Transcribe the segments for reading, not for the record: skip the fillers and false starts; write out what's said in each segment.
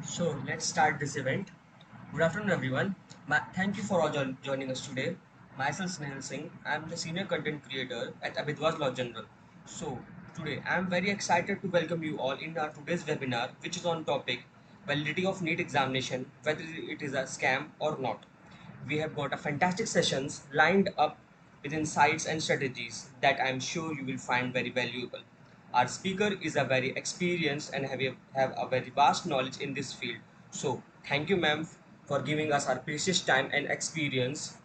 So let's start this event. Good afternoon, everyone. Thank you for all joining us today. Myself Snehal Singh. I am the senior content creator at Abhidhvaj Law General. So today I am very excited to welcome you all in our today's webinar, which is on topic validity of NEET examination, whether it is a scam or not. We have got a fantastic sessions lined up with insights and strategies that I am sure you will find very valuable. Our speaker is a very experienced and have a very vast knowledge in this field. So thank you, ma'am, for giving us our precious time and experience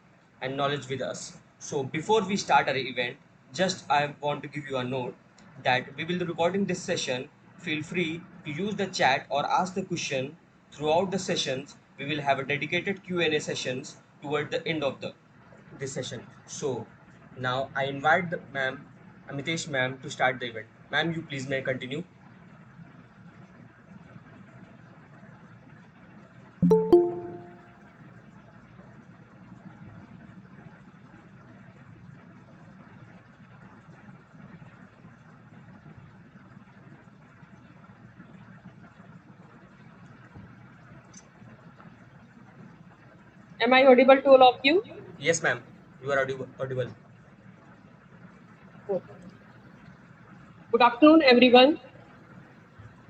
and knowledge with us. So before we start our event, just I want to give you a note that we will be recording this session. Feel free to use the chat or ask the question throughout the sessions. We will have a dedicated Q&A sessions toward the end of this session. So now I invite the ma'am, Amitesh ma'am, to start the event. Ma'am, you please may continue. Am I audible to all of you? Yes, ma'am. You are audible. Good afternoon, everyone.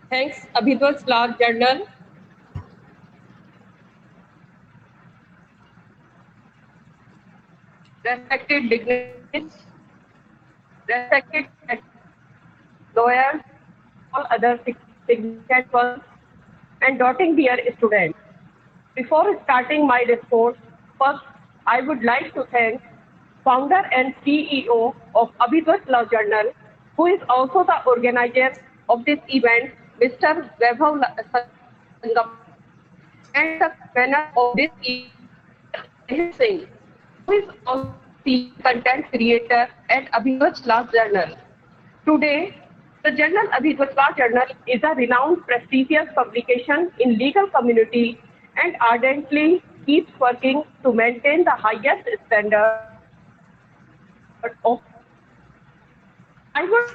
Thanks, Abhidhvaj Law Journal. Respected dignitaries, respected lawyers, all other significant ones, and dotting dear students. Before starting my report, first I would like to thank founder and CEO of Abhidhvaj Law Journal, who is also the organizer of this event, Mr. Vaibhav Sangam, and the convener of this event, Snehal Singh, who is also the content creator at Abhidhvaj Law Journal. Today, the journal Abhidhvaj Law Journal is a renowned, prestigious publication in legal community and ardently keeps working to maintain the highest standard of. I would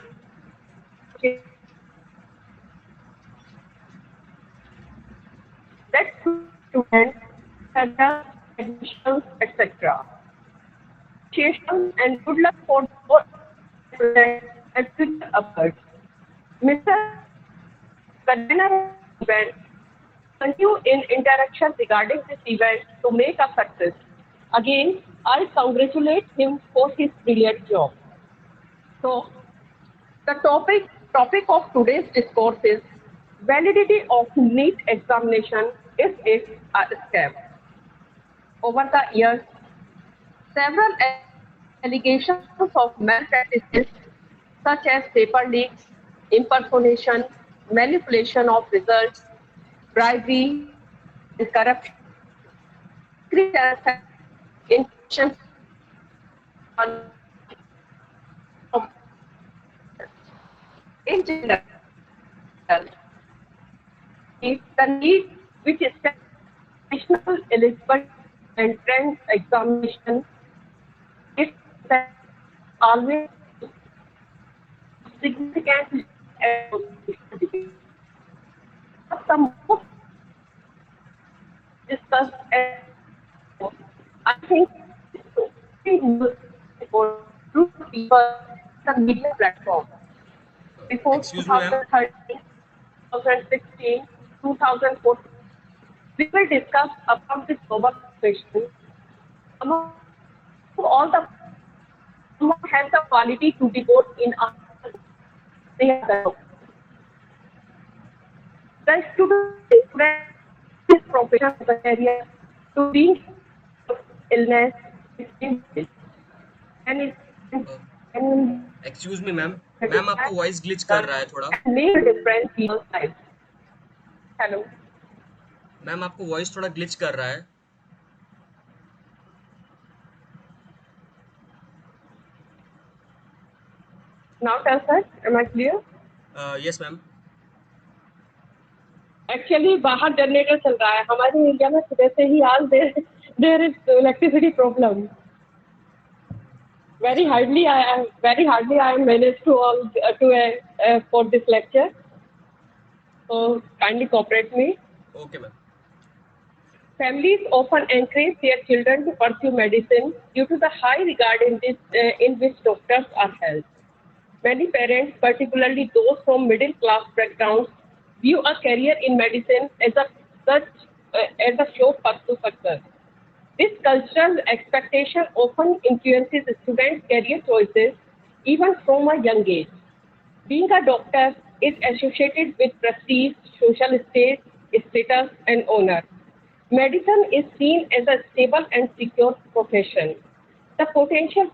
that students, centers, admissions, etc. Appreciation and good luck for both students and future efforts. Mr. Convener event continue in interaction regarding this event to make a success. Again, I congratulate him for his brilliant job. So, the topic of today's discourse is validity of NEET examination is it a scam? Over the years, several allegations of malpractices such as paper leaks, impersonation, manipulation of results, bribery, and corruption in questions in general. The NEET, which established national eligibility entrance examination, its success has always caused significant legal and social debate. One of the most discussed and also, I think, is totally news report through the people and the media platform. Before Excuse me, ma'am. 2013, 2016, 2014, we will discuss about this global situation. Among all the persons, someone has the quality to devote in our country. They are the doctors. The students choose this profession as a career to being of illness, extreme health, and is and excuse me ma'am, that ma'am impact आपको voice glitch कर results रहा है थोड़ा। and make a difference in people's lives. Hello. Ma'am आपको voice थोड़ा glitch कर रहा है। Now tell sir, am I clear? Yes ma'am. Actually बाहर जनरेटर चल रहा है हमारे एरिया में सुबह से ही आज there is electricity problem very hardly I am managed to all for this lecture, so kindly cooperate me. Okay ma'am. Families often encourage their children to pursue medicine due to the high regard in which doctors are held. Many parents, particularly those from middle class backgrounds, view a career in medicine as a sure path to success. This cultural expectation often influences students' career choices even from a young age. Being a doctor is associated with prestige, status, and honor. Medicine is seen as a stable and secure profession. The potential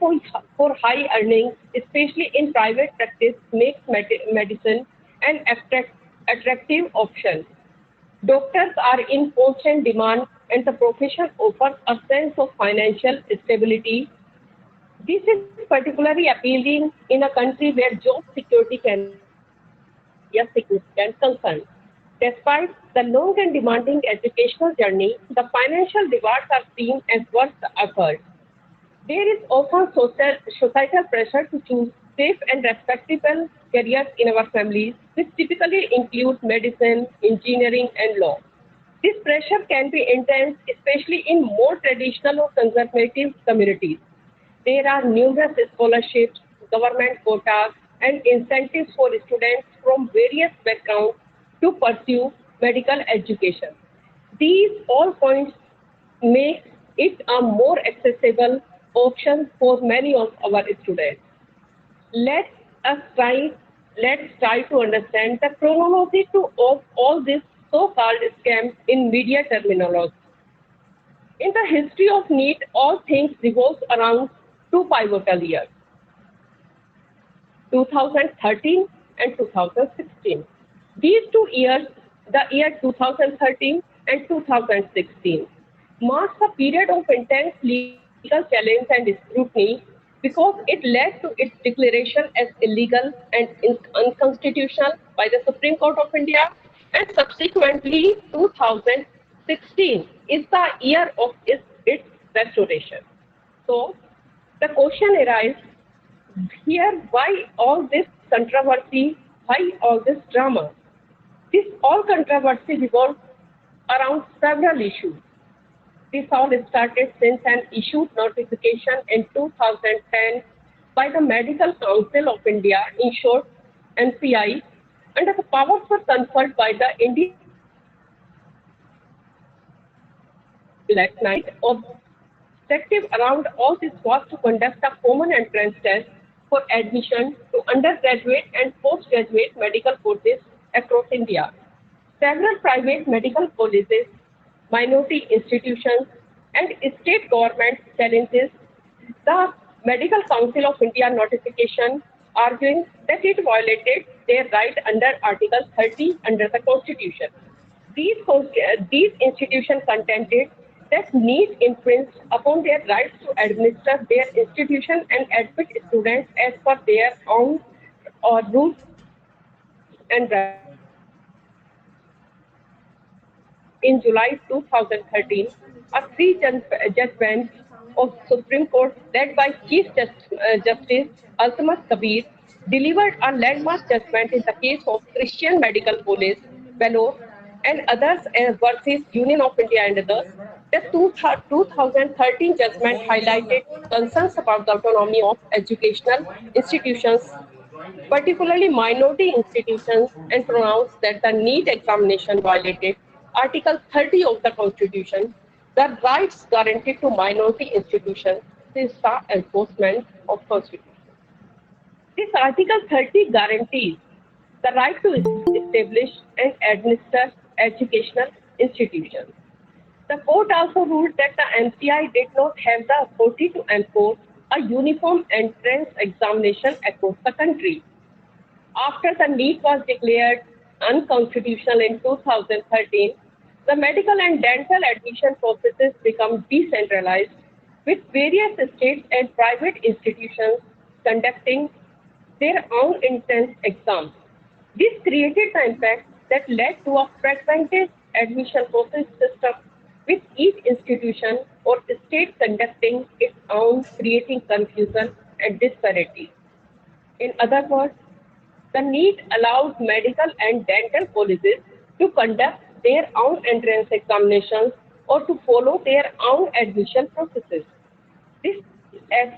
for high earnings, especially in private practice, makes medicine an attractive option. Doctors are in constant demand, and the profession offers a sense of financial stability. This is particularly appealing in a country where job security can be a significant concern. Despite the long and demanding educational journey, the financial rewards are seen as worth the effort. There is often societal pressure to choose safe and respectable careers in our families, which typically include medicine, engineering, and law. This pressure can be intense, especially in more traditional or conservative communities. There are numerous scholarships, government quotas, and incentives for students from various backgrounds to pursue medical education. These all points make it a more accessible option for many of our students. Let us try let's try to understand the chronology of all this so-called scams in media terminology. In the history of NEET, all things revolve around two pivotal years, 2013 and 2016. These 2 years, the year 2013 and 2016, marks a period of intense legal challenge and scrutiny because it led to its declaration as illegal and unconstitutional by the Supreme Court of India, and subsequently 2016 is the year of its restoration. So the question arises here, why all this controversy, why all this drama? This all controversy revolves around several issues. This all started since an issued notification in 2010 by the Medical Council of India, in short NCI, under the powers were conferred by the Indian Act 9 of objective around all this was to conduct a common entrance test for admission to undergraduate and postgraduate medical courses across India. Several private medical colleges, minority institutions, and state governments challenges the Medical Council of India notification, arguing that it violated their right under Article 30 under the Constitution. These institutions contended that NEET infringed upon their rights to administer their institution and admit students as per their own rules. and Regulatory Affairs. In July 2013, a three-judge bench of Supreme Court led by Justice Altamas Kabir delivered a landmark judgment in the case of Christian Medical College, Vellore, and others versus Union of India and others. The 2013 judgment highlighted concerns about the autonomy of educational institutions, particularly minority institutions, and pronounced that the NEET examination violated Article 30 of the Constitution, the rights guaranteed to minority institutions. This is the enforcement of Constitution. This Article 30 guarantees the right to establish and administer educational institutions. The court also ruled that the MCI did not have the authority to enforce a uniform entrance examination across the country. After the NEET was declared unconstitutional in 2013, the medical and dental admission processes become decentralized, with various state and private institutions conducting their own entrance exams. This created the impact that led to a fragmented admission process system, with each institution or state conducting its own, creating confusion and disparity. In other words, the NEET allows medical and dental colleges to conduct their own entrance examinations or to follow their own admission processes. This, as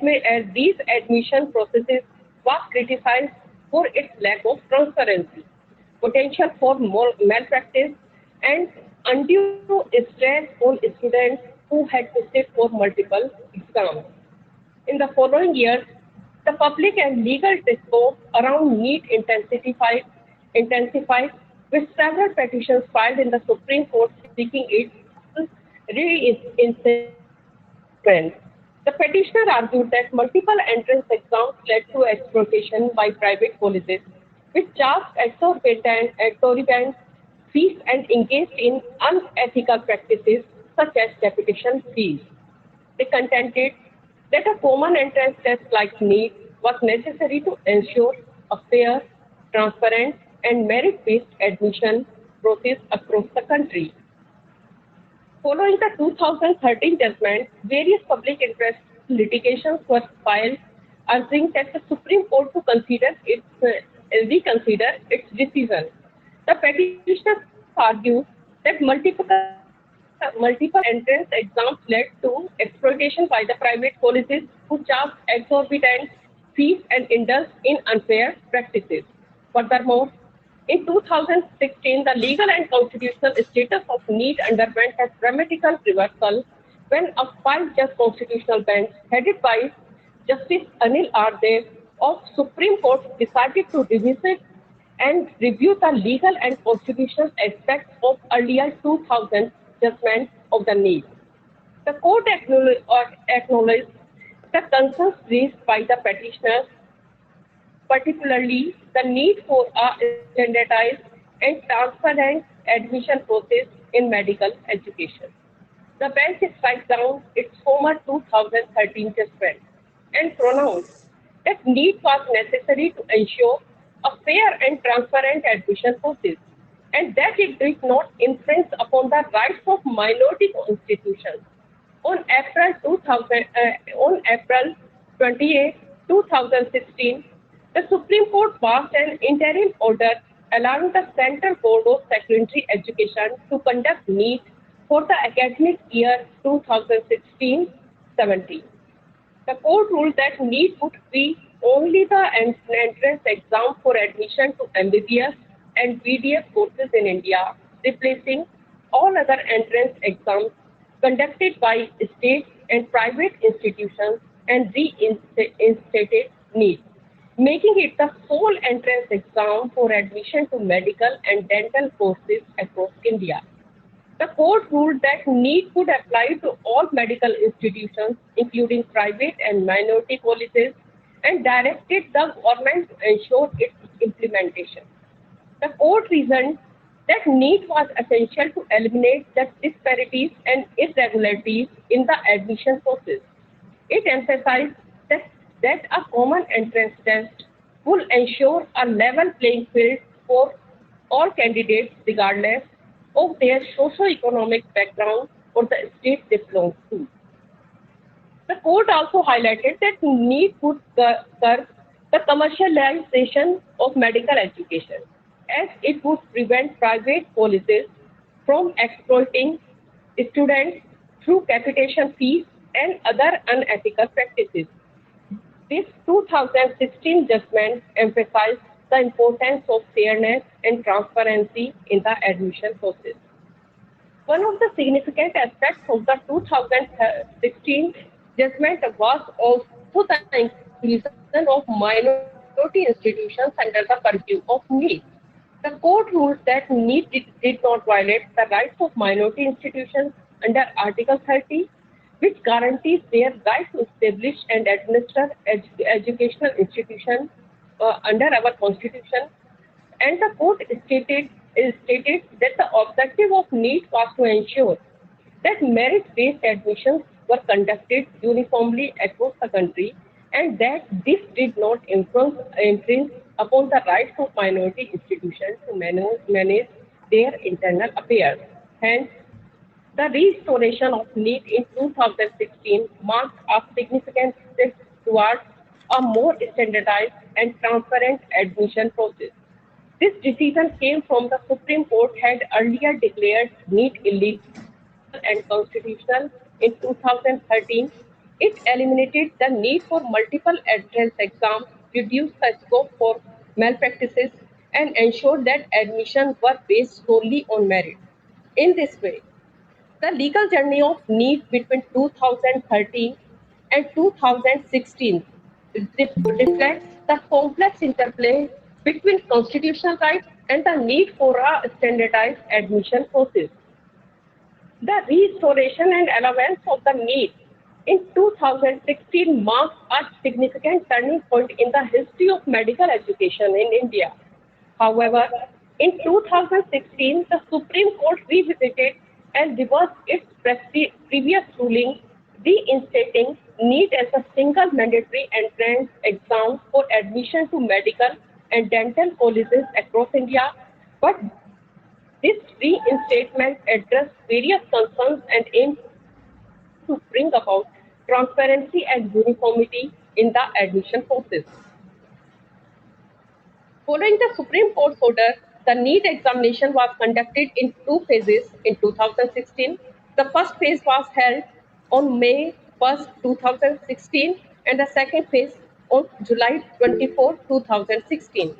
these admission processes was criticized for its lack of transparency, potential for more malpractice, and undue stress on students who had to sit for multiple exams. In the following years, the public and legal discourse around NEET intensified, with several petitions filed in the Supreme Court seeking its reinstatement. The petitioner argued that multiple entrance exams led to exploitation by private colleges, which charged exorbitant fees and engaged in unethical practices such as deputation fees. They contended that a common entrance test like NEET was necessary to ensure a fair, transparent, and merit-based admission process across the country. Following the 2013 judgment, various public interest litigations were filed urging that the Supreme Court to reconsider its decision. The petitioners argued that multiple entrance exams led to exploitation by the private colleges who charged exorbitant fees and indulged in unfair practices. Furthermore, in 2016, the legal and constitutional status of NEET underwent a dramatical reversal when a five-judge constitutional bench headed by Justice Anil R. Dev of Supreme Court decided to revisit and review the legal and constitutional aspects of earlier 2000 judgment of the NEET. The court acknowledged the concerns raised by the petitioners, particularly the need for a standardized and transparent admission process in medical education. The bench struck down its former 2013 judgment and pronounced that NEET was necessary to ensure a fair and transparent admission process, and that it did not infringe upon the rights of minority institutions. On April 28, 2016, the Supreme Court passed an interim order allowing the Central Board of Secondary Education to conduct NEET for the academic year 2016-17. The court ruled that NEET would be only the entrance exam for admission to MBBS and BDS courses in India, replacing all other entrance exams conducted by state and private institutions, and reinstated NEET, making it the sole entrance exam for admission to medical and dental courses across India. The court ruled that NEET would apply to all medical institutions, including private and minority colleges, and directed the government to ensure its implementation. The court reasoned that NEET was essential to eliminate the disparities and irregularities in the admission process. It emphasized that a common entrance test will ensure a level playing field for all candidates regardless of their socio-economic background or the state they belong to. The court also highlighted that NEET would curb the commercialization of medical education, as it would prevent private colleges from exploiting students through capitation fees and other unethical practices. This 2016 judgment emphasized the importance of fairness and transparency in the admission process. One of the significant aspects of the 2016 judgment was also the inclusion of minority institutions under the purview of NEET. The court ruled that NEET did not violate the rights of minority institutions under Article 30, which guarantees their right to establish and administer educational institutions under our Constitution. And the court stated that the objective of NEET was to ensure that merit-based admissions were conducted uniformly across the country and that this did not infringe upon the rights of minority institutions to manage their internal affairs. Hence, the restoration of NEET in 2016 marked a significant step towards a more standardized and transparent admission process. This decision came from the Supreme Court had earlier declared NEET illegal and constitutional in 2013. It eliminated the need for multiple entrance exams, reduced the scope for malpractices, and ensured that admissions were based solely on merit. In this way, the legal journey of NEET between 2013 and 2016 reflects the complex interplay between constitutional rights and the need for a standardized admission process. The restoration and allowance of the NEET in 2016 marks a significant turning point in the history of medical education in India. However, in 2016, the Supreme Court revisited and reversed its previous ruling, reinstating NEET as a single mandatory entrance exam for admission to medical and dental colleges across India. But this reinstatement addressed various concerns and aimed to bring about transparency and uniformity in the admission process. Following the Supreme Court's order, the NEET examination was conducted in two phases in 2016. The first phase was held on May 1st, 2016, and the second phase on July 24, 2016.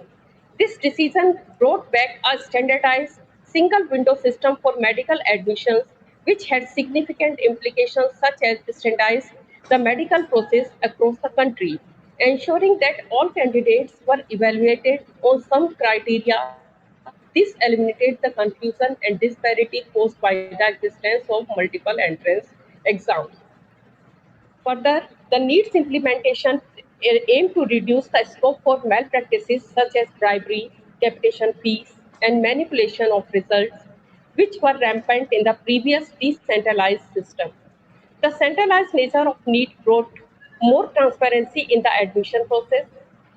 This decision brought back a standardized single window system for medical admissions, which had significant implications such as standardize the medical process across the country, ensuring that all candidates were evaluated on some criteria. This eliminated the confusion and disparity caused by the existence of multiple entrance exams. Further, the NEET's implementation aimed to reduce the scope for malpractices such as bribery, capitation fees, and manipulation of results, which were rampant in the previous decentralized system. The centralized nature of NEET brought more transparency in the admission process.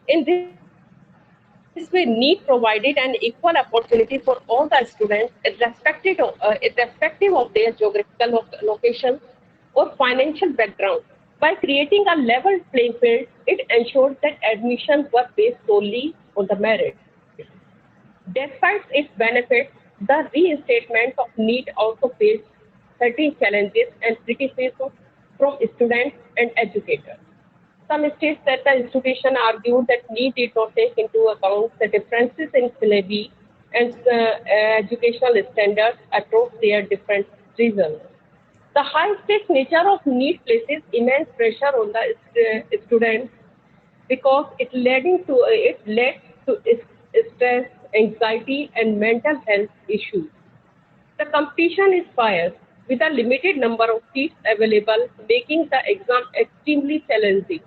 In this way, NEET provided an equal opportunity for all the students, irrespective of their geographical location or financial background. By creating a level playing field, it ensured that admissions were based solely on the merit. Despite its benefits, the reinstatement of NEET also faced certain challenges and criticism from students and educators. Some states that the institution argued that NEET did not take into account the differences in syllabi and educational standards across their different regions. The high-stakes nature of NEET places immense pressure on the students because it led to stress, anxiety, and mental health issues. The competition is fierce, with a limited number of seats available, making the exam extremely challenging.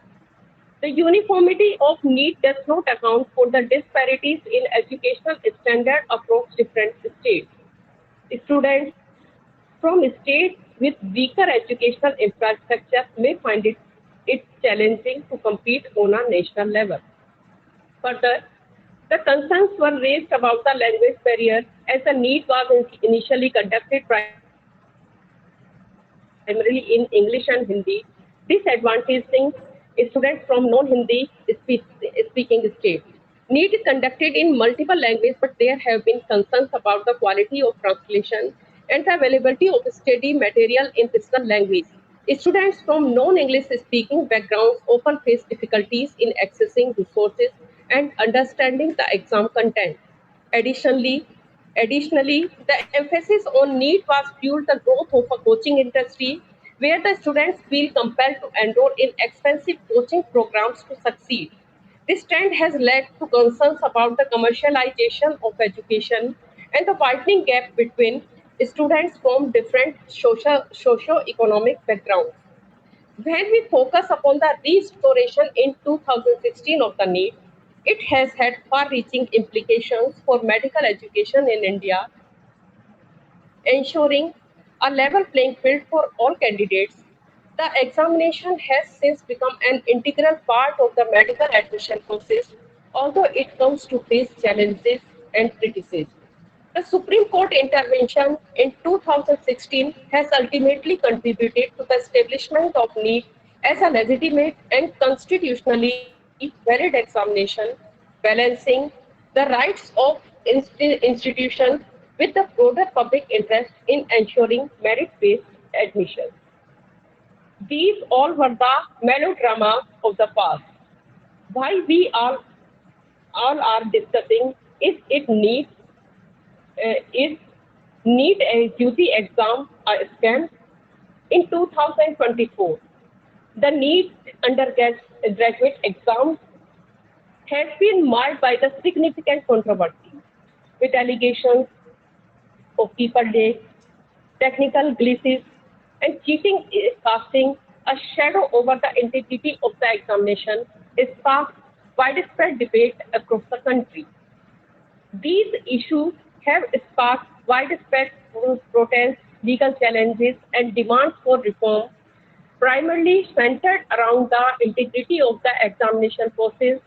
The uniformity of NEET does not account for the disparities in educational standards across different states. Students from states with weaker educational infrastructure may find it challenging to compete on a national level. Further, The concerns were raised about the language barrier as the NEET was initially conducted primarily in English and Hindi, disadvantaging students from non-Hindi speaking states. NEET is conducted in multiple languages, but there have been concerns about the quality of translation and the availability of study material in regional language. Students from non-English speaking backgrounds often face difficulties in accessing resources and understanding the exam content. Additionally, Additionally, the emphasis on NEET was fueled the growth of a coaching industry where the students feel compelled to enroll in expensive coaching programs to succeed. This trend has led to concerns about the commercialization of education and the widening gap between students from different socio-economic backgrounds. When we focus upon the restoration in 2016 of the NEET, it has had far reaching implications for medical education in India, ensuring a level playing field for all candidates. The examination has since become an integral part of the medical admission process, although it comes to face challenges and criticism. The Supreme Court intervention in 2016 has ultimately contributed to the establishment of NEET as a legitimate and constitutionally valid examination, balancing the rights of institutions with the broader public interest in ensuring merit-based admission. These all were the melodramas of the past. Why we all are discussing is NEET a UG exam a scam? In 2024, the NEET undergraduate exam has been marred by the significant controversy, with allegations of people dates, technical glitches, and cheating is casting a shadow over the integrity of the examination. It sparked widespread debate across the country. These issues have sparked widespread protests, legal challenges, and demands for reform, primarily centered around the integrity of the examination process,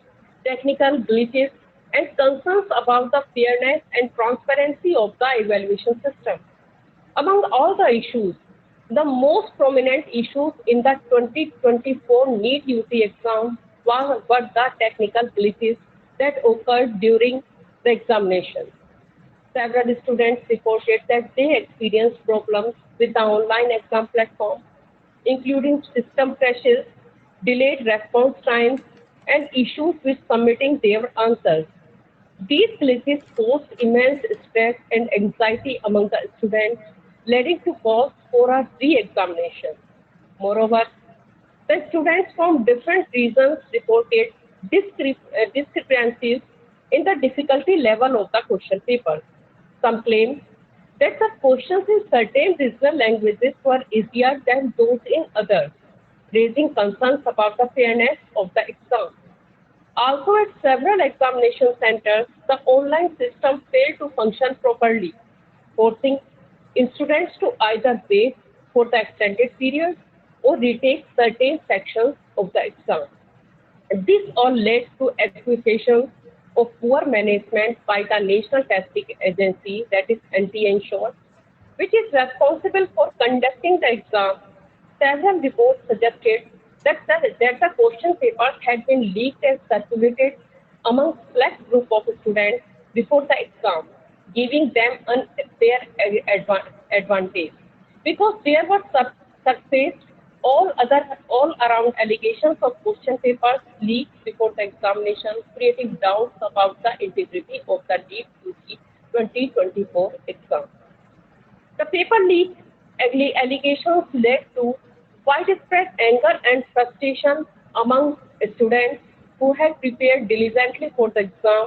technical glitches, and concerns about the fairness and transparency of the evaluation system. Among all the issues, the most prominent issues in the 2024 NEET UG exam were the technical glitches that occurred during the examination. Several students reported that they experienced problems with the online exam platform, including system crashes, delayed response times, and issues with submitting their answers. These glitches caused immense stress and anxiety among the students, leading to calls for a re-examination. Moreover, the students from different regions reported discrepancies in the difficulty level of the question paper. Some claimed that the questions in certain regional languages were easier than those in others, raising concerns about the fairness of the exam. Also, at several examination centers, the online system failed to function properly, forcing students to either wait for the extended period or retake certain sections of the exam. This all led to accusations of poor management by the National Testing Agency, that is NTA in short, which is responsible for conducting the exam. Several reports suggested that the question papers had been leaked and circulated among select group of students before the exam, giving them an unfair advantage. Because there were surfaced all around allegations of question papers leaked before the examination, creating doubts about the integrity of the NEET-UG 2024 exam. The paper leak allegations led to widespread anger and frustration among students who had prepared diligently for the exam.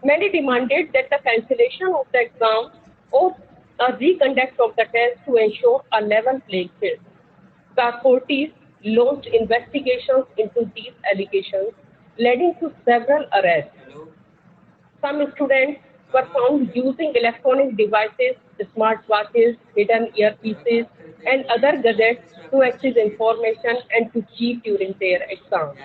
Many demanded that the cancellation of the exam or a reconduct of the test to ensure a level playing field. The authorities launched investigations into these allegations, leading to several arrests. Hello. Some students were found using electronic devices, smartwatches, hidden earpieces, and other gadgets to access information and to cheat during their exams,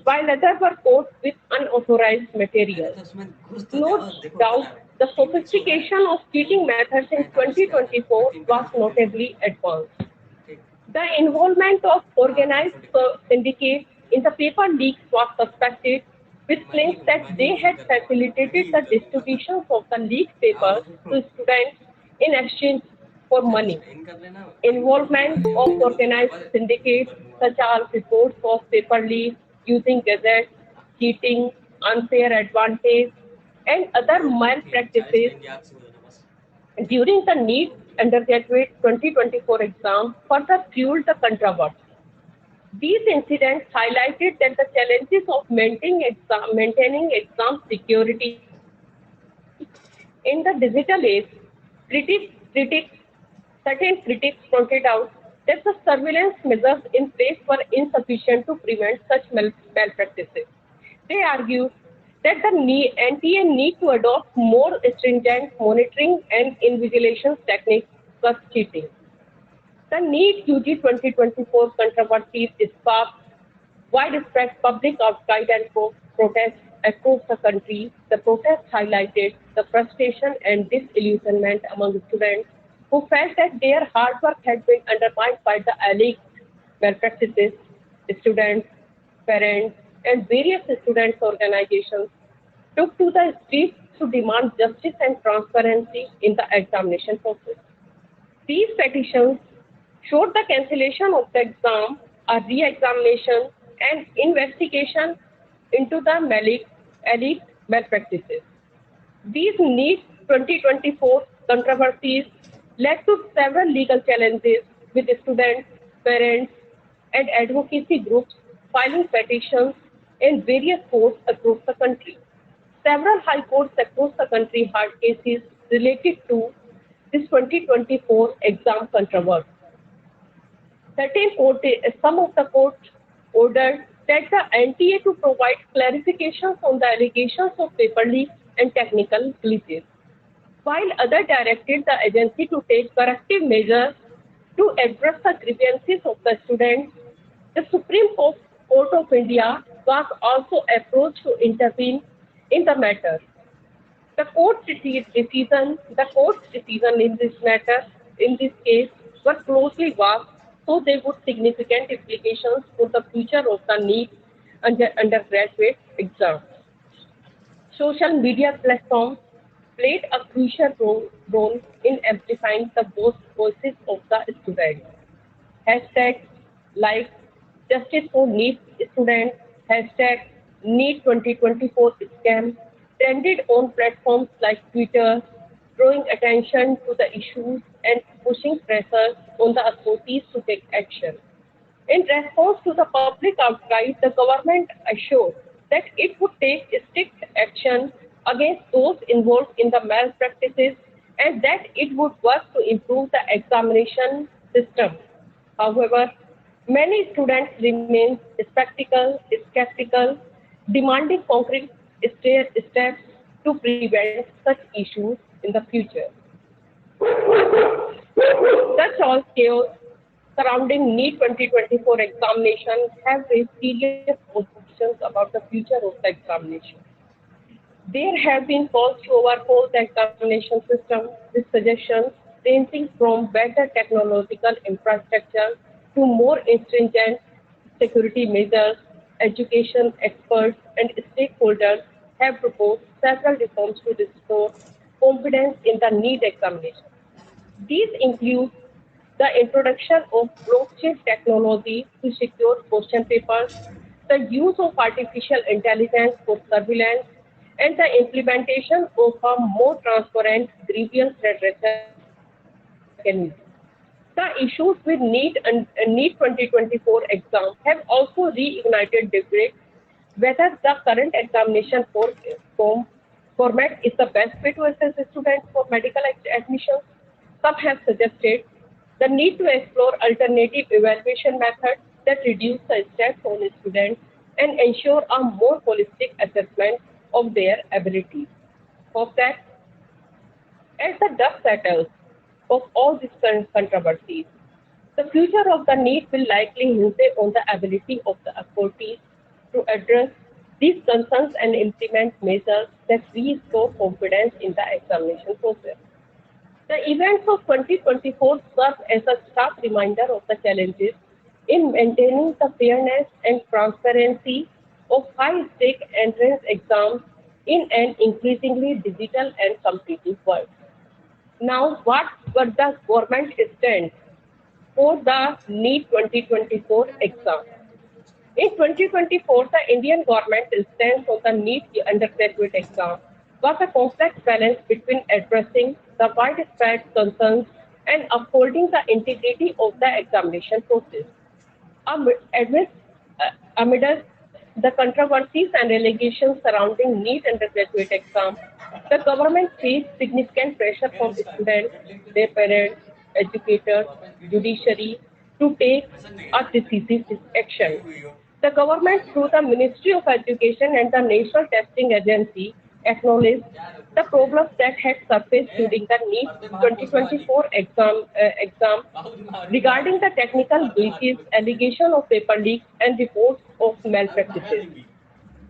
while others were caught with unauthorized अरे materials. तो उसमें घुस तो No जाओ, देखो doubt, ताला है, the तीन टिक सो गए, sophistication of cheating methods in मैं ताला उसके हाथ में, मैं 2024 तीन पे was जाके पुलिस को, notably advanced. ठीक, The involvement of हाँ organized 145, syndicates in the paper leaks was suspected, with मैं ही claims हूँ, that मैं ही they लीक had करने वाला, मैं facilitated ही the करूँगा, distribution of the leaked papers आओ, to students in exchange for चल money. साइन कर लेना, इन कर लेना, Involvement या of मैं कर दूँगा, organized बाद मैं syndicates कर दूँगा, such as reports of paper leaks using gazettes, cheating, unfair advantage, and other road तो थी, 40 malpractices लेंगे, आग से हो जाना बस, during the NEET undergraduate 2024 exam further fueled the controversy. These incidents highlighted that the challenges of maintaining exam security in the digital age. Critics, certain critics pointed out that the surveillance measures in place were insufficient to prevent such malpractices. They argued that the NTA need to adopt more stringent monitoring and invigilation techniques for cheating. The NEET-UG 2024 controversies sparked widespread public outcry and protests across the country. The protests highlighted the frustration and disillusionment among students who felt that their hard work had been undermined by the alleged malpractices. Students, parents, and various students' organizations took to the streets to demand justice and transparency in the examination process. These petitions showed the cancellation of the exam, a re-examination, and investigation into the alleged malpractices. These NEET 2024 controversies led to several legal challenges, with students, parents, and advocacy groups filing petitions in various courts across the country. Several high courts across the country heard cases related to this 2024 exam controversy. Some of the courts ordered that the NTA to provide clarifications on the allegations of paper leaks and technical glitches, while others directed the agency to take corrective measures to address the grievances of the students. The Supreme Court of India was also approached to intervene in the matter. The court's decision in this matter, in this case, were closely watched, so they would significant implications for the future of the NEET undergraduate exam. Social media platforms played a crucial role in amplifying the voices of the students. Hashtag like Justice for NEET students, hashtag NEET 2024 scam trended on platforms like Twitter, drawing attention to the issues and pushing pressure on the authorities to take action. In response to the public outcry, the government assured that it would take strict action against those involved in the malpractices and that it would work to improve the examination system. However, many students remain skeptical, demanding concrete steps to prevent such issues in the future. Such all chaos surrounding NEET 2024 examination have raised serious questions about the future of the examination. There have been calls to overhaul the examination system with suggestions ranging from better technological infrastructure to more stringent security measures. Education experts and stakeholders have proposed several reforms to restore confidence in the NEET examination. These include the introduction of blockchain technology to secure question papers, the use of artificial intelligence for surveillance, and the implementation of a more transparent grievance redressal mechanism. The issues with NEET 2024 exam have also reignited debate whether the current examination format is the best way to assess students for medical admissions. Some have suggested the need to explore alternative evaluation methods that reduce the stress on students and ensure a more holistic assessment of their abilities. Hope that As the dust settles of all these controversies, the future of the NEET will likely hinge on the ability of the authorities to address these concerns and implement measures that restore confidence in the examination process. The events of 2024 serve as a stark reminder of the challenges in maintaining the fairness and transparency of high-stake entrance exams in an increasingly digital and competitive world. Now, what were the government stand for the NEET 2024 exam? In 2024, the Indian government stance on the NEET undergraduate exam was a complex balance between addressing the widespread concerns and upholding the integrity of the examination process. Amidst, amidst the controversies and allegations surrounding NEET undergraduate exam, the government faced significant pressure from students, their parents, educators, judiciary to take a decisive action. The government, through the Ministry of Education and the National Testing Agency, acknowledged the problems that had surfaced during the NEET 2024 exam regarding the technical glitches, allegation of paper leaks, and reports of malpractices.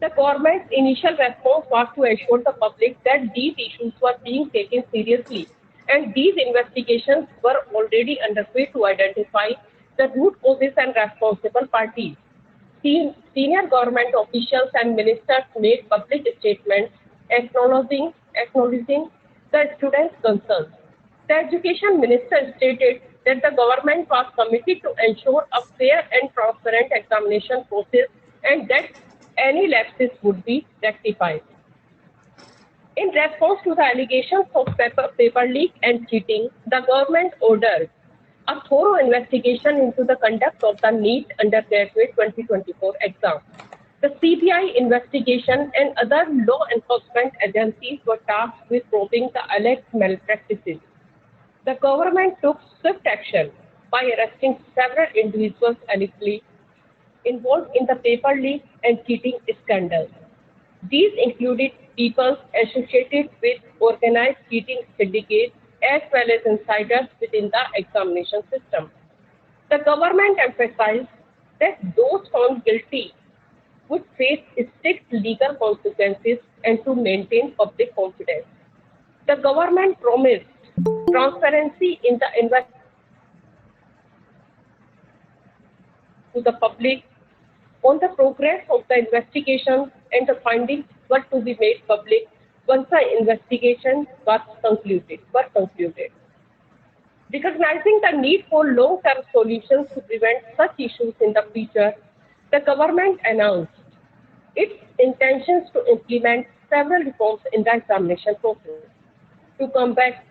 The government's initial response was to assure the public that these issues were being taken seriously, and these investigations were already underway to identify the root causes and responsible parties. Senior government officials and ministers made public statements acknowledging the students' concerns. The education minister stated that the government was committed to ensure a fair and transparent examination process and that any lapses would be rectified. In response to the allegations of paper leak and cheating, the government ordered a thorough investigation into the conduct of the NEET undergraduate 2024 exam. The CBI investigation and other law enforcement agencies were tasked with probing the alleged malpractices. The government took swift action by arresting several individuals allegedly involved in the paper leak and cheating scandals. These included people associated with organized cheating syndicates as well as insiders within the examination system. The government emphasized that those found guilty would face strict legal consequences and to maintain public confidence. The government promised transparency in the to the public on the progress of the investigation, and the findings were to be made public once the investigation was concluded. Recognizing the need for long-term solutions to prevent such issues in the future, the government announced its intentions to implement several reforms in the examination process. To combat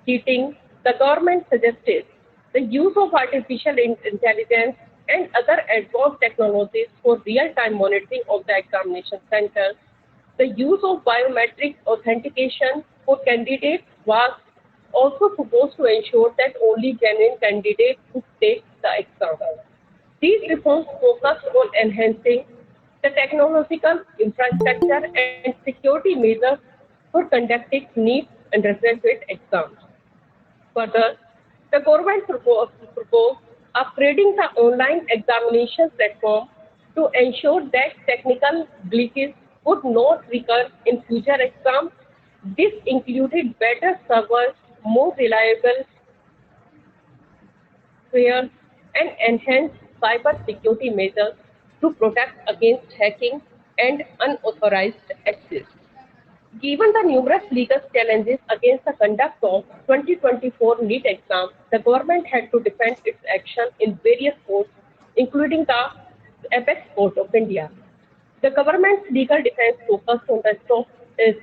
cheating, the government suggested the use of artificial intelligence and other advanced technologies for real-time monitoring of the examination centers. The use of biometric authentication for candidates was also supposed to ensure that only genuine candidates could take the exam. These reforms focused on enhancing the technological infrastructure and security measures for conducting NEET undergraduate exams. Further, the government proposed upgrading the online examination platform to ensure that technical glitches would not recur in future exams. This included better servers, more reliable software, and enhanced cyber security measures to protect against hacking and unauthorized access. Given the numerous legal challenges against the conduct of 2024 NEET exam, the government had to defend its action in various courts, including the Apex Court of India. The government's legal defense focused on the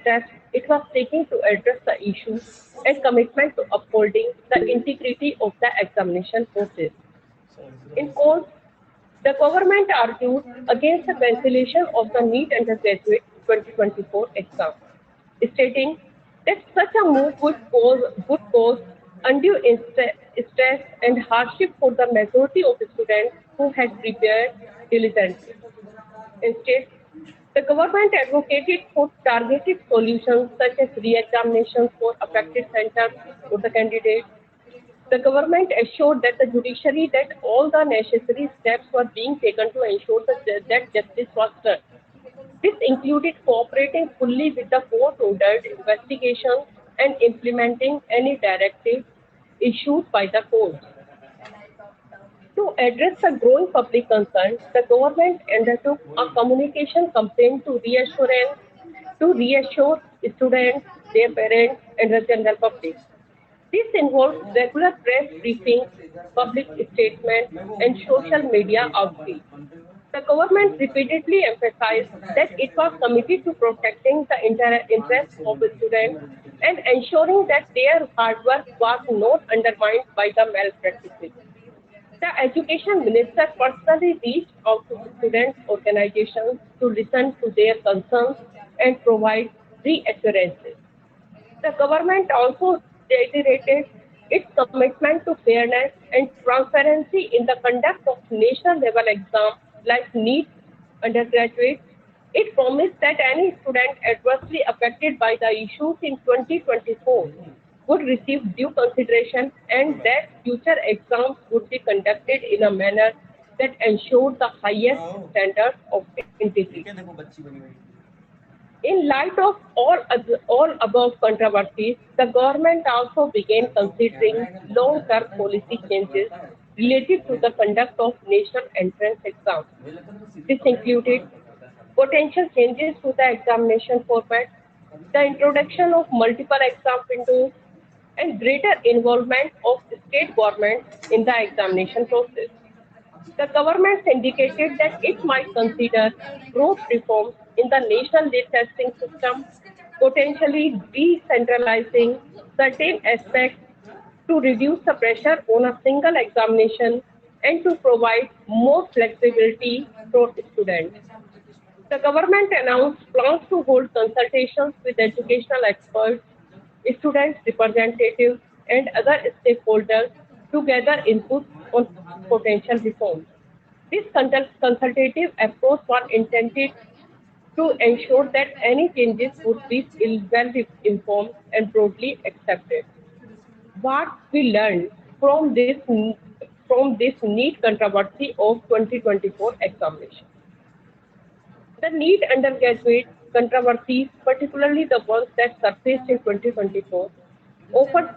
steps it was taking to address the issue and commitment to upholding the integrity of the examination process. In court, the government argued against the cancellation of the NEET undergraduate 2024 exam, stating that such a move would cause undue stress and hardship for the majority of students who had prepared diligently. Instead, The government advocated for targeted solutions such as re-examinations for affected centers for the candidates. The government assured that the judiciary that all the necessary steps were being taken to ensure that justice was done. This included cooperating fully with the court-ordered investigations and implementing any directives issued by the courts. To address the growing public concern, the government undertook a communication campaign to reassure students, their parents, and the general public. This involves regular press briefings, public statements, and social media outreach. The government repeatedly emphasized that it was committed to protecting the interests of the students and ensuring that their hard work was not undermined by the malpractices. The education minister personally reached out to student organizations to listen to their concerns and provide reassurances. The government also reiterated its commitment to fairness and transparency in the conduct of national level exams like NEET undergraduate. It promised that any student adversely affected by the issues in 2024 would receive due consideration and that future exams would be conducted in a manner that ensured the highest standards of integrity. In light of all above controversies, the government also began considering long-term policy changes related to the conduct of national entrance exams. This included potential changes to the examination format, the introduction of multiple exam windows, and greater involvement of state governments in the examination process. The government indicated that it might consider broad reforms in the national lead testing system, potentially decentralizing certain aspects to reduce the pressure on a single examination and to provide more flexibility for students. The government announced plans to hold consultations with educational experts, students' representatives, and other stakeholders to gather input on potential reforms. This consultative approach was intended to ensure that any changes would be well informed and broadly accepted. What we learned from this NEET controversy of 2024 examination. The NEET undergraduate controversies, particularly the ones that surfaced in 2024, offered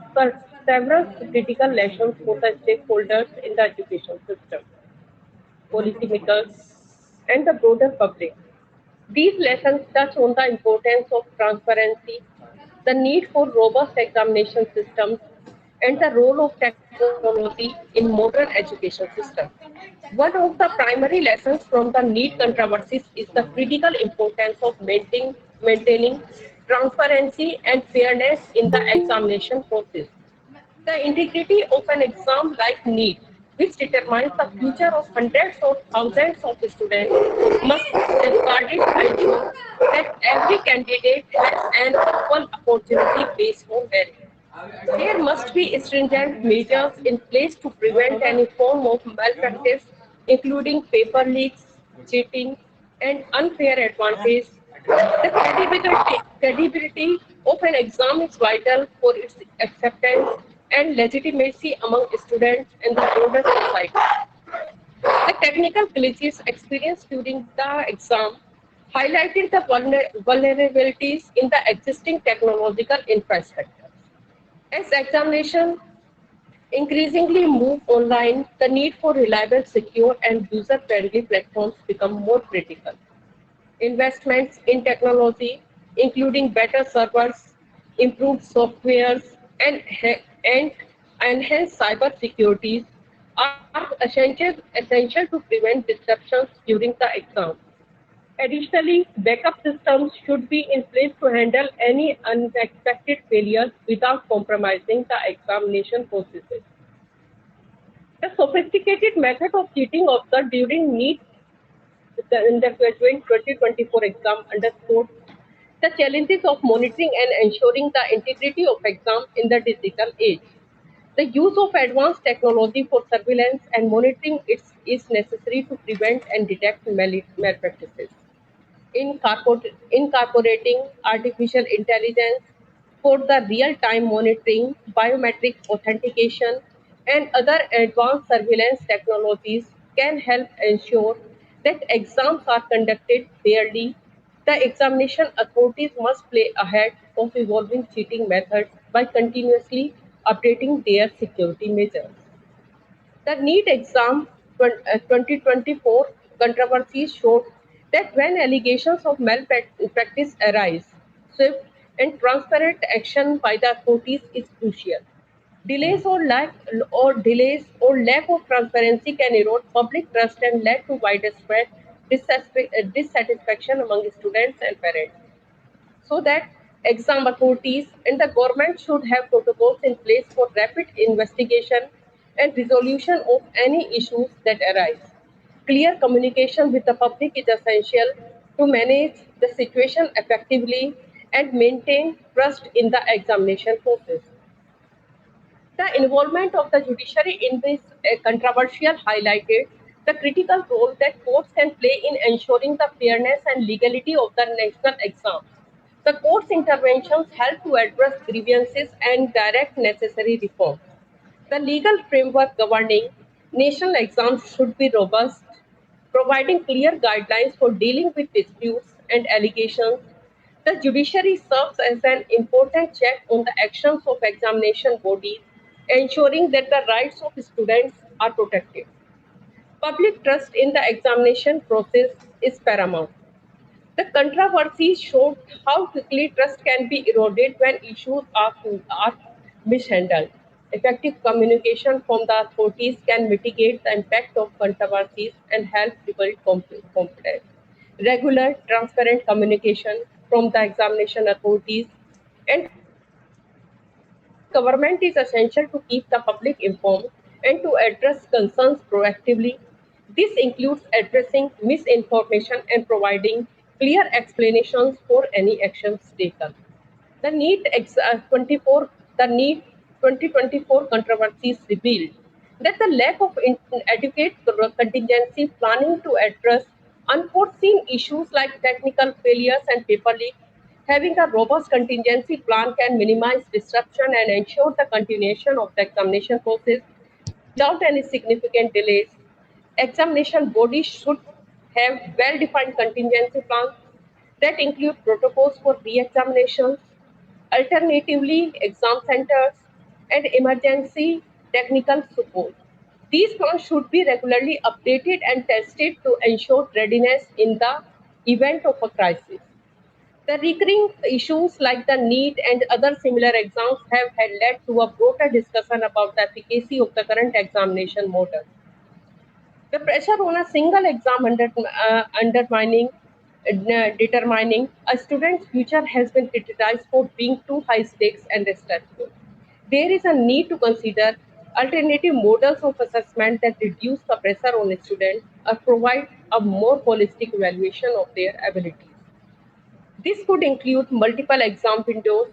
several critical lessons for the stakeholders in the education system, policymakers, and the broader public. These lessons touch on the importance of transparency, the need for robust examination systems, and the role of technology in modern education systems. One of the primary lessons from the NEET controversies is the critical importance of maintaining transparency and fairness in the examination process. The integrity of an exam like NEET, which determines the future of hundreds or thousands of students, must be safeguarded to ensure that every candidate has an equal opportunity based on merit. There must be stringent measures in place to prevent any form of malpractice, including paper leaks, cheating, and unfair advantage. The credibility of an exam is vital for its acceptance and legitimacy among students and the broader society. The technical glitches experienced during the exam highlighted the vulnerabilities in the existing technological infrastructure. As examinations increasingly move online, the need for reliable, secure, and user-friendly platforms become more critical. Investments in technology, including better servers, improved softwares, and enhanced cyber securities, are essential to prevent disruptions during the exam. Additionally, backup systems should be in place to handle any unexpected failures without compromising the examination processes. The sophisticated method of cheating observed during NEET the undergraduate 2024 exam underscored the challenges of monitoring and ensuring the integrity of exams in the digital age. The use of advanced technology for surveillance and monitoring is necessary to prevent and detect malpractices. incorporating artificial intelligence for the real-time monitoring, biometric authentication, and other advanced surveillance technologies can help ensure that exams are conducted fairly. The examination authorities must play ahead of evolving cheating methods by continuously updating their security measures. The NEET exam 2024 controversies showed that when allegations of malpractice arise, swift and transparent action by the authorities is crucial. Delays or lack of transparency can erode public trust and lead to widespread dissatisfaction among students and parents, so that exam authorities and the government should have protocols in place for rapid investigation and resolution of any issues that arise. Clear communication with the public is essential to manage the situation effectively and maintain trust in the examination process. The involvement of the judiciary in this controversial highlighted the critical role that courts can play in ensuring the fairness and legality of the national exams. The court's interventions help to address grievances and direct necessary reforms. The legal framework governing national exams should be robust, providing clear guidelines for dealing with disputes and allegations. The judiciary serves as an important check on the actions of examination bodies, ensuring that the rights of students are protected. Public trust in the examination process is paramount. The controversy showed how quickly trust can be eroded when issues are mishandled. Effective communication from the authorities can mitigate the impact of controversies and help rebuild confidence. Regular, transparent communication from the examination authorities and the government is essential to keep the public informed and to address concerns proactively. This includes addressing misinformation and providing clear explanations for any actions taken. The NEET 2024 controversies revealed that the lack of adequate contingency planning to address unforeseen issues like technical failures and paper leaks. Having a robust contingency plan can minimize disruption and ensure the continuation of the examination process without any significant delays. Examination bodies should have well-defined contingency plans that include protocols for re-examinations, alternatively exam centers, and emergency technical support. These plans should be regularly updated and tested to ensure readiness in the event of a crisis. The recurring issues like the NEET and other similar exams have had led to a broader discussion about the efficacy of the current examination model. The pressure on a single exam undermining determining a student's future has been criticized for being too high stakes and stressful. There is a need to consider alternative models of assessment that reduce the pressure on students or provide a more holistic evaluation of their abilities. This could include multiple exam windows,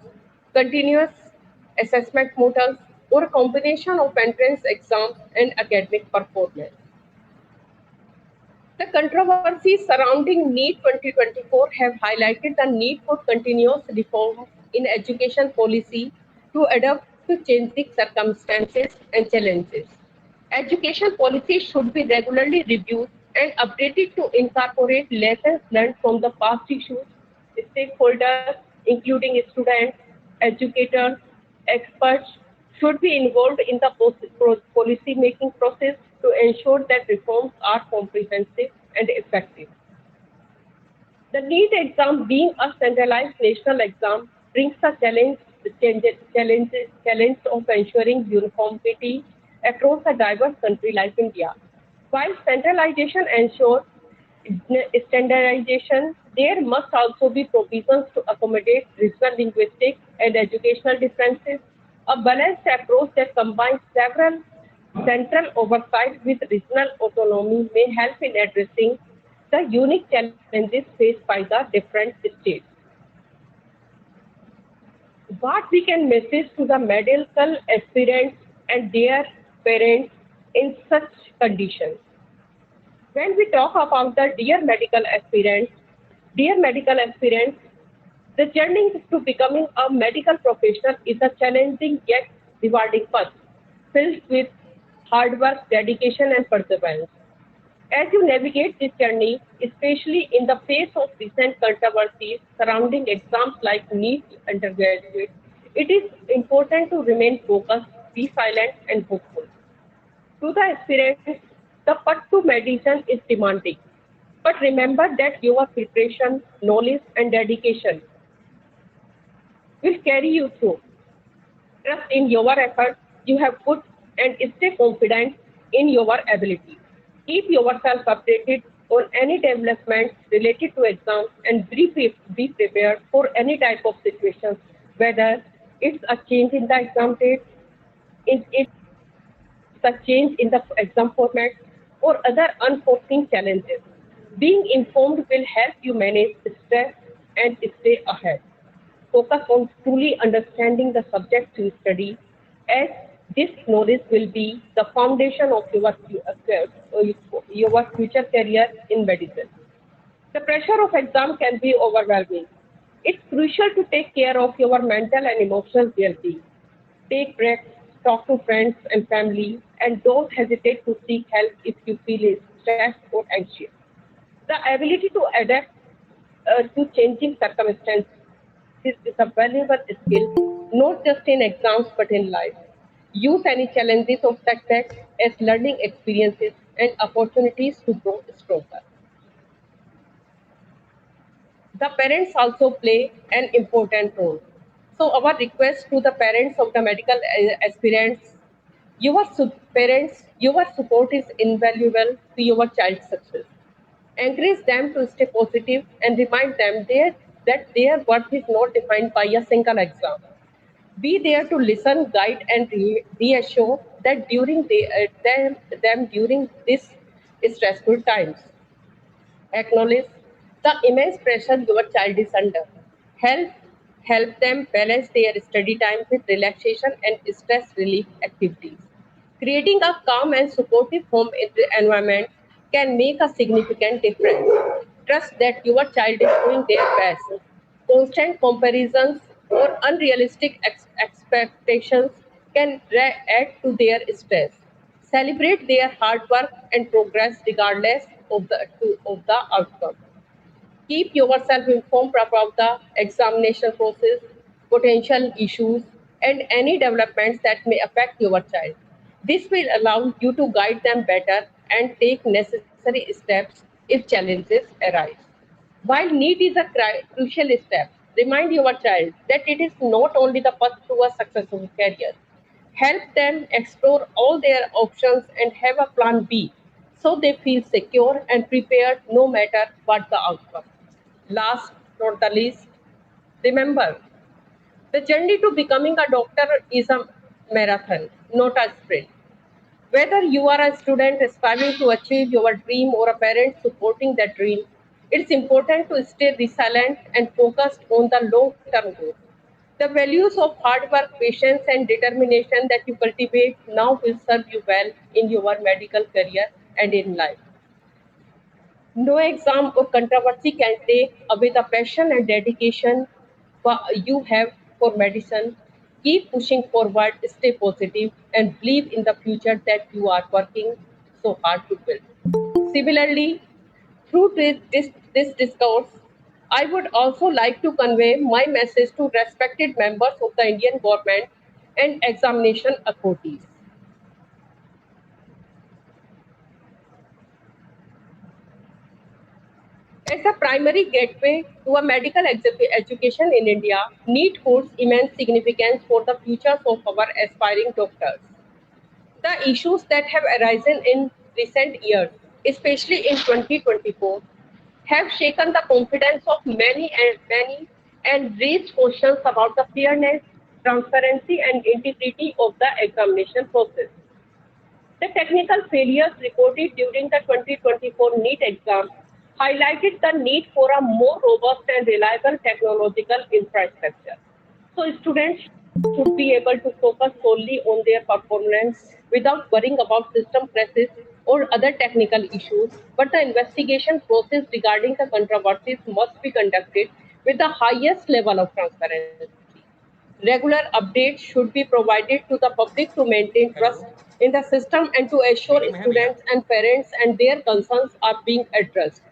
continuous assessment models, or a combination of entrance exams and academic performance. The controversies surrounding NEET 2024 have highlighted the need for continuous reform in education policy to adapt to changing circumstances and challenges. Education policy should be regularly reviewed and updated to incorporate lessons learned from the past issues. Stakeholders, including students, educators, experts, should be involved in the policy making process to ensure that reforms are comprehensive and effective. The NEET exam, being a centralized national exam, brings the challenge of ensuring uniformity across a diverse country like India. While centralization ensures standardization, there must also be provisions to accommodate regional linguistic and educational differences. A balanced approach that combines several central oversight with regional autonomy may help in addressing the unique challenges faced by the different states. What we can message to the medical aspirants and their parents in such conditions? When we talk about the dear medical aspirants, Dear medical aspirants, the journey to becoming a medical professional is a challenging yet rewarding path, filled with hard work, dedication, and perseverance. As you navigate this journey, especially in the face of recent controversies surrounding exams like NEET undergraduate, it is important to remain focused, be silent, and hopeful. To the aspirants, the path to medicine is demanding. But remember that your preparation, knowledge, and dedication will carry you through. Trust in your effort you have put and stay confident in your ability. Keep yourself updated on any developments related to exams and be prepared for any type of situations, whether it's a change in the exam date, it's a change in the exam format, or other unforeseen challenges. Being informed will help you manage stress and stay ahead. Focus on truly understanding the subject you study, as this knowledge will be the foundation of your future career in medicine. The pressure of exam can be overwhelming. It's crucial to take care of your mental and emotional well-being. Take breaks, talk to friends and family, and don't hesitate to seek help if you feel stressed or anxious. The ability to adapt to changing circumstances is a valuable skill, not just in exams but in life. Use any challenges or setbacks as learning experiences and opportunities to grow stronger. The parents also play an important role. So, our request to the parents of the medical aspirants, parents, your support is invaluable to your child's success. Encourage them to stay positive and remind them that their worth is not defined by a single exam. Be there to listen, guide, and reassure that them during this stressful times. Acknowledge the immense pressure your child is under. Help help them balance their study time with relaxation and stress relief activities. Creating a calm and supportive home environment can make a significant difference. Trust that your child is doing their best. Constant comparisons or unrealistic expectations can add to their stress. Celebrate their hard work and progress regardless of the outcome. Keep yourself informed about the examination process, potential issues, and any developments that may affect your child. This will allow you to guide them better and take necessary steps if challenges arise. While NEET is a crucial step, remind your child that it is not only the path to a successful career. Help them explore all their options and have a plan B so they feel secure and prepared no matter what the outcome. Last, not the least, remember the journey to becoming a doctor is a marathon, not a sprint. Whether you are a student aspiring to achieve your dream or a parent supporting that dream, it's important to stay resilient and focused on the long term goal. The values of hard work, patience, and determination that you cultivate now will serve you well in your medical career and in life. No exam or controversy can take away the passion and dedication you have for medicine. Keep pushing forward, stay positive, and believe in the future that you are working so hard to build. Similarly, through this discourse, I would also like to convey my message to respected members of the Indian government and examination authorities. As a primary gateway to a medical education in India, NEET holds immense significance for the futures of our aspiring doctors. The issues that have arisen in recent years, especially in 2024, have shaken the confidence of many and raised questions about the fairness, transparency, and integrity of the examination process. The technical failures reported during the 2024 NEET exam highlighted the need for a more robust and reliable technological infrastructure. So, students should be able to focus solely on their performance without worrying about system crashes or other technical issues, but the investigation process regarding the controversies must be conducted with the highest level of transparency. Regular updates should be provided to the public to maintain trust hello in the system and to assure meeting में है भैया students and parents and their concerns are being addressed.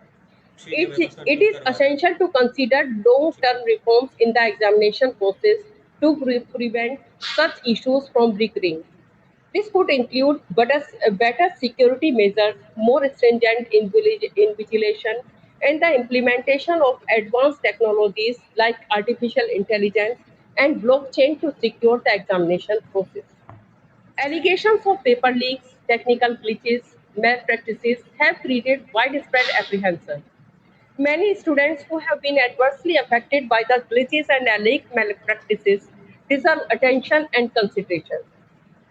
ठीक है, मेरे पास It confirm is करवा रहे हैं। essential to consider ठीक है। long-term reforms in the examination process to prevent such issues from recurring. This could include better security measures, more stringent invigilation, and the implementation of advanced technologies like artificial intelligence and blockchain to secure the examination process. Allegations of paper leaks, technical glitches, malpractices have created widespread apprehension. Many students who have been adversely affected by the glitches and alleged malpractices deserve attention and consideration.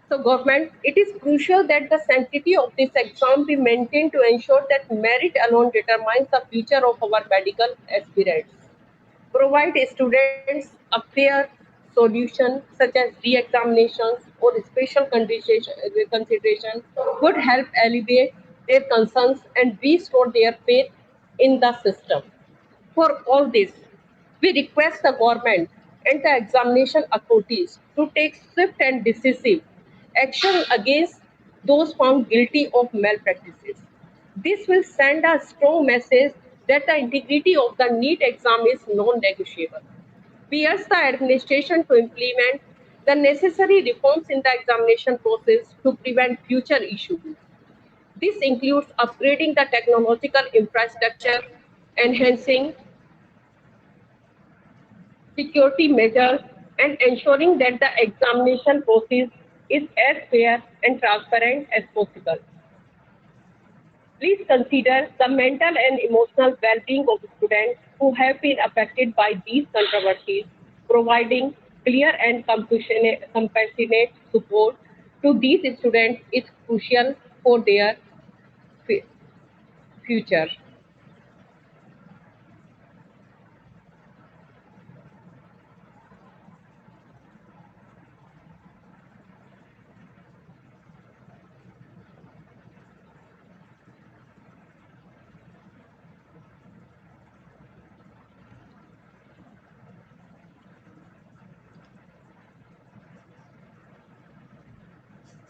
So, government, it is crucial that the sanctity of this exam be maintained to ensure that merit alone determines the future of our medical aspirants. Provide students a fair solution such as re-examinations or special consideration would help alleviate their concerns and restore their faith in the system. For all this, we request the government and the examination authorities to take swift and decisive action against those found guilty of malpractices. This will send a strong message that the integrity of the NEET exam is non-negotiable. We urge the administration to implement the necessary reforms in the examination process to prevent future issues. This includes upgrading the technological infrastructure, enhancing security measures, and ensuring that the examination process is as fair and transparent as possible. Please consider the mental and emotional well-being of students who have been affected by these controversies. Providing clear and compassionate support to these students is crucial for their future.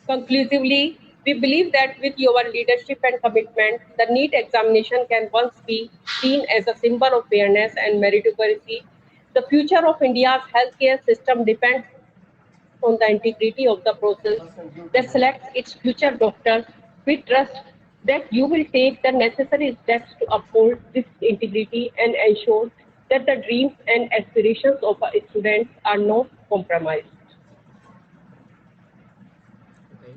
Conclusively, we believe that with your leadership and commitment, the NEET examination can once be seen as a symbol of fairness and meritocracy. The future of India's healthcare system depends on the integrity of the process that selects its future doctors. We trust that you will take the necessary steps to uphold this integrity and ensure that the dreams and aspirations of our students are not compromised. Okay.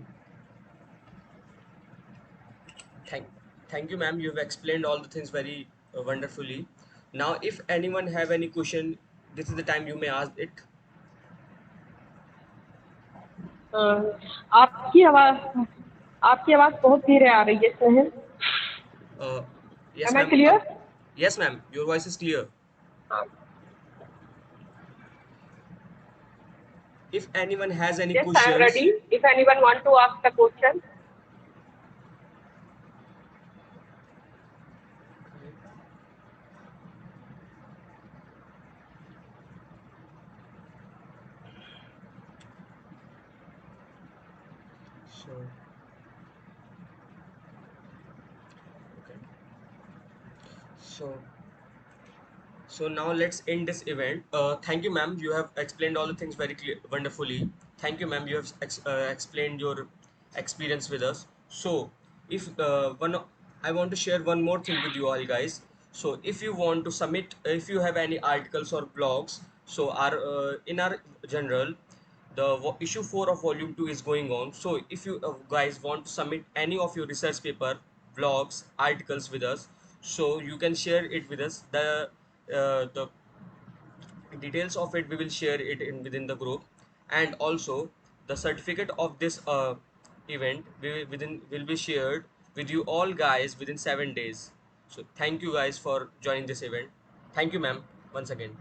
Thank, thank you, ma'am. You've explained all the things very wonderfully. Now, if anyone have any question, this is the time you may ask it. अ, आपकी आवाज आपकी आवाज बहुत धीरे आ रही है Snehal. Uh, yes, Am I ma'am. clear? Yes, ma'am. Your voice is clear. हाँ. If anyone has any Yes, I am questions, ready. If anyone want to ask the question. so okay. So So now let's end this event. Thank you, ma'am. You have explained all the things very clear, wonderfully. Thank you, ma'am. You have explained your experience with us. So, if I want to share one more thing with you all, guys. So, if you want to submit, if you have any articles or blogs, so our in our general, the issue 4 of volume 2 is going on. So if you guys want to submit any of your research paper, blogs, articles with us, so you can share it with us. The details of it we will share it in within the group, and also the certificate of this event will be shared with you all guys within 7 days. So thank you guys for joining this event. Thank you, ma'am, once again.